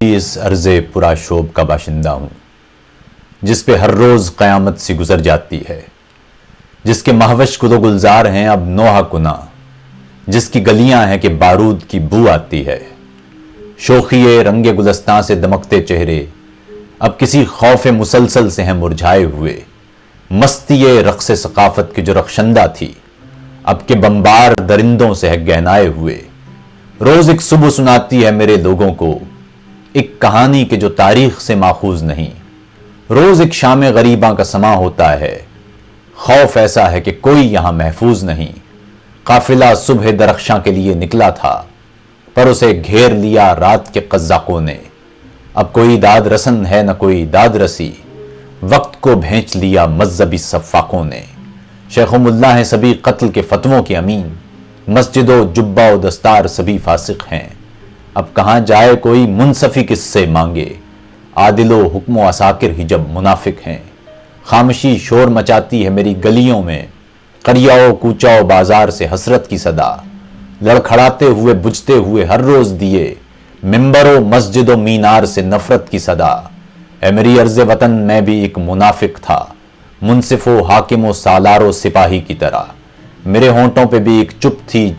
اس عرض پرا شوب کا باشندہ ہوں جس پہ ہر روز قیامت سی گزر جاتی ہے، جس کے مہوش کدو گلزار ہیں اب نوحہ کنا، جس کی گلیاں ہیں کہ بارود کی بو آتی ہے۔ شوخی رنگ گلستاں سے دمکتے چہرے اب کسی خوف مسلسل سے ہیں مرجھائے ہوئے، مستی رقص ثقافت کی جو رخشندہ تھی اب کے بمبار درندوں سے ہے گہنائے ہوئے۔ روز ایک صبح سناتی ہے میرے لوگوں کو ایک کہانی کے جو تاریخ سے ماخوذ نہیں، روز ایک شام غریباں کا سماں ہوتا ہے، خوف ایسا ہے کہ کوئی یہاں محفوظ نہیں۔ قافلہ صبح درخشاں کے لیے نکلا تھا پر اسے گھیر لیا رات کے قزاقوں نے، اب کوئی داد رسن ہے نہ کوئی داد رسی، وقت کو بھینچ لیا مذہبی سفاقوں نے۔ شیخ و ملا ہیں سبھی قتل کے فتووں کے امین، مسجد و جبہ و دستار سبھی فاسق ہیں، اب کہاں جائے کوئی منصفی کس سے مانگے، عادل و حکم و عساکر ہی جب منافق ہیں۔ خاموشی شور مچاتی ہے میری گلیوں میں، قریہ و کوچہ و بازار سے حسرت کی صدا، لڑکھڑاتے ہوئے بجھتے ہوئے ہر روز دیے، ممبر و مسجد و مینار سے نفرت کی صدا۔ اے میری عرض وطن میں بھی ایک منافق تھا، منصف و حاکم و سالار و سپاہی کی طرح، میرے ہونٹوں پہ بھی ایک چپ تھی